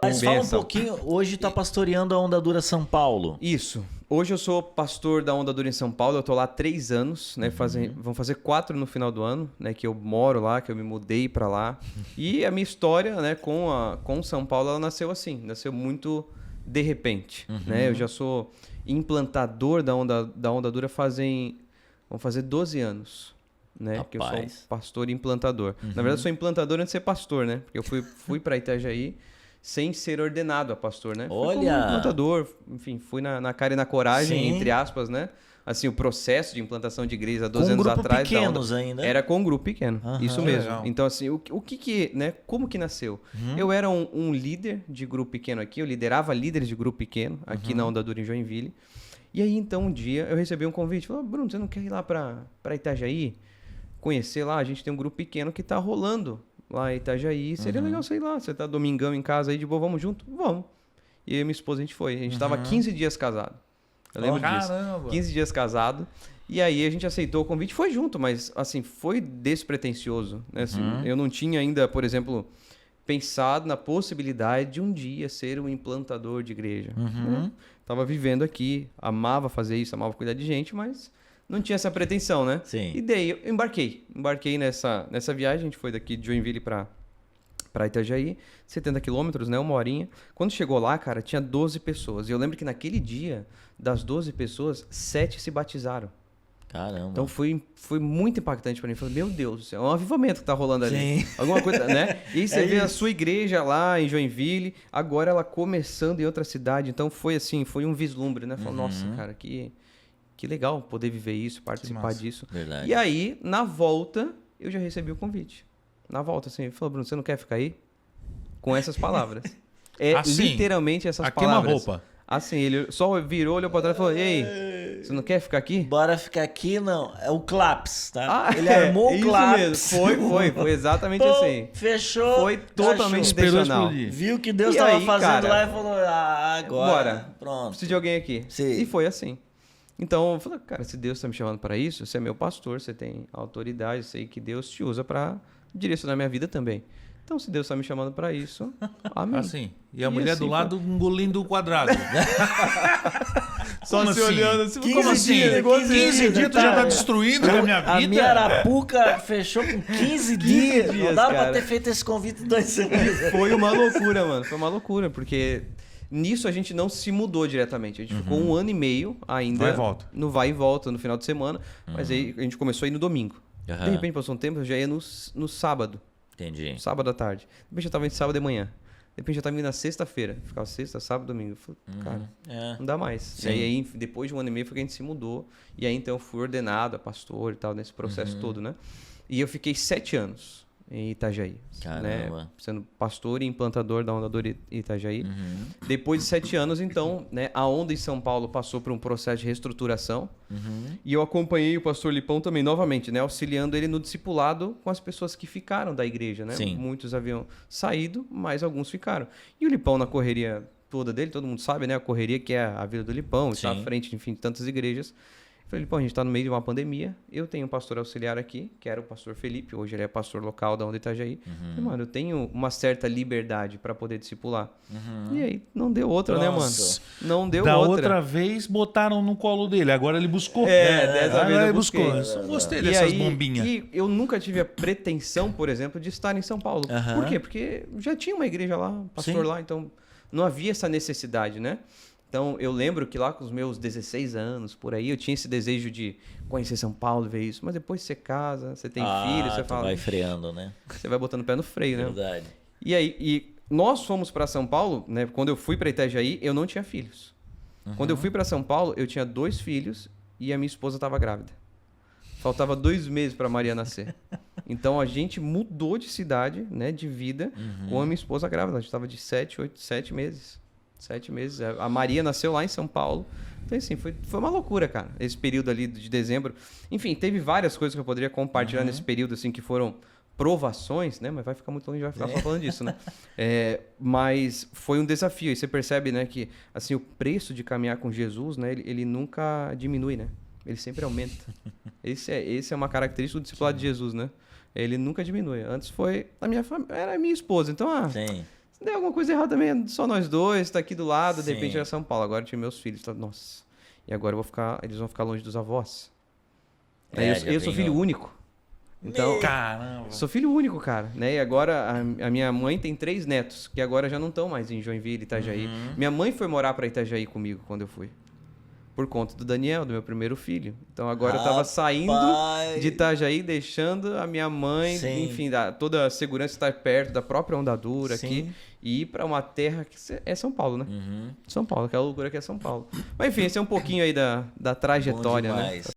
Mas fala um pouquinho, hoje tá pastoreando a Onda Dura São Paulo. Isso. Hoje eu sou pastor da Onda Dura em São Paulo, eu tô lá há 3 anos, né? Vão fazer 4 no final do ano, né? Que eu moro lá, que eu me mudei para lá. E a minha história, né, com São Paulo, ela nasceu assim, nasceu muito de repente, né? Eu já sou implantador da Onda Dura vão fazer 12 anos, né? Rapaz. Que eu sou um pastor implantador. Na verdade, eu sou implantador antes de ser pastor, né? Porque eu fui para Itajaí sem ser ordenado a pastor, né? Fui como implantador, enfim, fui na cara e na coragem, Sim. entre aspas, né? Assim, o processo de implantação de igreja há 12 anos grupo atrás... pequenos ainda. Era com um grupo pequeno, isso mesmo. Legal. Então, assim, o que né? Como que nasceu? Eu era um líder de grupo pequeno aqui, eu liderava líderes de grupo pequeno aqui na Onda Dura em Joinville. E aí, então, um dia, eu recebi um convite. Falou, Bruno, você não quer ir lá para Itajaí? Conhecer lá? A gente tem um grupo pequeno que tá rolando lá em Itajaí. Seria legal você ir lá. Você tá domingão em casa aí, de boa, vamos junto? Vamos. E eu e minha esposa, a gente foi. A gente tava 15 dias casado. Eu lembro disso. Caramba. 15 dias casado. E aí a gente aceitou o convite, foi junto, mas assim, foi despretensioso, né? Assim, eu não tinha ainda, por exemplo, pensado na possibilidade de um dia ser um implantador de igreja. Né? Tava vivendo aqui, amava fazer isso, amava cuidar de gente, mas não tinha essa pretensão, né? Sim. E daí eu embarquei nessa viagem, a gente foi daqui de Joinville para Itajaí, 70 quilômetros, né? 1 horinha. Quando chegou lá, cara, tinha 12 pessoas. E eu lembro que naquele dia, das 12 pessoas, 7 se batizaram. Caramba. Então foi muito impactante para mim. Falei, meu Deus do céu, é um avivamento que tá rolando ali. Sim. Alguma coisa, né? E aí você É vê a isso. sua igreja lá em Joinville, agora ela começando em outra cidade. Então foi assim, foi um vislumbre, né? Falei, nossa, cara, que legal poder viver isso, participar massa. disso. Verdade. E aí, na volta, eu já recebi o convite. Na volta, assim, ele falou, Bruno, você não quer ficar aí? Com essas palavras. É Assim, literalmente essas a palavras. queima-roupa. Assim, ele só virou, olhou pra trás e falou, ei, você não quer ficar aqui? Bora ficar aqui, não. É o Claps, tá? Ah, Ele armou o isso Claps. mesmo. Foi exatamente Pô, assim. Fechou. Foi totalmente Achou. intencional. explodir. Viu que Deus E estava aí, fazendo cara, lá e falou, agora. bora. Pronto. Preciso de alguém aqui. Sim. E foi assim. Então, eu falei, cara, se Deus está me chamando para isso, você é meu pastor, você tem autoridade, sei que Deus te usa para direcionar minha vida também. Então, se Deus está me chamando para isso, amém. Assim. E a E mulher assim do lado engolindo o quadrado. Só Como se assim? olhando assim, 15 como assim? dias, Negócio 15 dias tu já tá cara. destruindo a minha vida? A minha arapuca fechou com 15 dias. Não dias, dá pra cara. ter feito esse convite em 2 semanas. Foi uma loucura, mano. Foi uma loucura, porque nisso a gente não se mudou diretamente. A gente ficou 1 ano e meio ainda Vai e volta. no vai e volta no final de semana, mas aí a gente começou a ir no domingo. Aham. De repente passou um tempo, eu já ia no sábado, Entendi. sábado à tarde. De repente eu tava indo sábado de manhã. De repente eu tava indo na sexta-feira. Ficava sexta, sábado, domingo. Eu falei, cara, É. não dá mais. Sim. E aí, depois de 1 ano e meio, foi que a gente se mudou. E aí, então, eu fui ordenado a pastor e tal, nesse processo todo, né? E eu fiquei 7 anos em Itajaí. Né? Caramba. Sendo pastor e implantador da Onda Dura Itajaí. Depois de 7 anos, então, né, a Onda em São Paulo passou por um processo de reestruturação. E eu acompanhei o pastor Lipão também, novamente, né, auxiliando ele no discipulado com as pessoas que ficaram da igreja. Né? Sim. Muitos haviam saído, mas alguns ficaram. E o Lipão, na correria toda dele, todo mundo sabe, né, a correria que é a vida do Lipão, está à Sim. frente, enfim, de tantas igrejas. Eu falei, Lipão, a gente está no meio de uma pandemia, eu tenho um pastor auxiliar aqui, que era o pastor Felipe, hoje ele é pastor local da Onda Itajaí. Falei, mano, eu tenho uma certa liberdade para poder discipular. E aí, não deu outra, né, mano? Nossa. Não deu Da outra. outra vez botaram no colo dele, agora ele buscou. Dessa agora vez eu ele buscou. busquei. Eu só gostei E dessas aí, bombinhas. E eu nunca tive a pretensão, por exemplo, de estar em São Paulo. Aham. Por quê? Porque já tinha uma igreja lá, um pastor Sim. lá, então não havia essa necessidade, né? Então, eu lembro que lá com os meus 16 anos, por aí, eu tinha esse desejo de conhecer São Paulo, ver isso. Mas depois você casa, você tem filho, você tu fala... vai freando, né? Você vai botando o pé no freio, né? Verdade. E aí, nós fomos para São Paulo, né? Quando eu fui para Itajaí, eu não tinha filhos. Quando eu fui para São Paulo, eu tinha 2 filhos e a minha esposa estava grávida. Faltava 2 meses para Maria nascer. Então a gente mudou de cidade, né? De vida, com a minha esposa grávida. A gente estava de 7 meses. 7 meses. A Maria nasceu lá em São Paulo. Então, assim, foi uma loucura, cara. Esse período ali de dezembro. Enfim, teve várias coisas que eu poderia compartilhar nesse período, assim, que foram provações, né? Mas vai ficar muito longe, vai ficar só falando disso, né? Mas foi um desafio. E você percebe, né, que assim, o preço de caminhar com Jesus, né, ele nunca diminui, né? Ele sempre aumenta. Esse é uma característica do discipulado de Jesus, né? Ele nunca diminui. Antes foi a minha família, era a minha esposa. Então, Sim. Se der alguma coisa errada também, é só nós dois, tá aqui do lado, de Sim. repente era São Paulo. Agora eu tinha meus filhos, tá, nossa. E agora eles vão ficar longe dos avós. É, eu já eu sou tem filho o- único. Então, Caramba. sou filho único, cara, né? E agora a minha mãe tem 3 netos, que agora já não estão mais em Joinville, Itajaí. Minha mãe foi morar pra Itajaí comigo quando eu fui. Por conta do Daniel, do meu primeiro filho. Então agora eu tava saindo Rapaz. de Itajaí, deixando a minha mãe, Sim. enfim, toda a segurança estar perto da própria Ondadura Sim. aqui. E ir pra uma terra que é São Paulo, né? Uhum. São Paulo, aquela loucura que é São Paulo. Mas enfim, esse é um pouquinho aí da trajetória, Bom né? demais.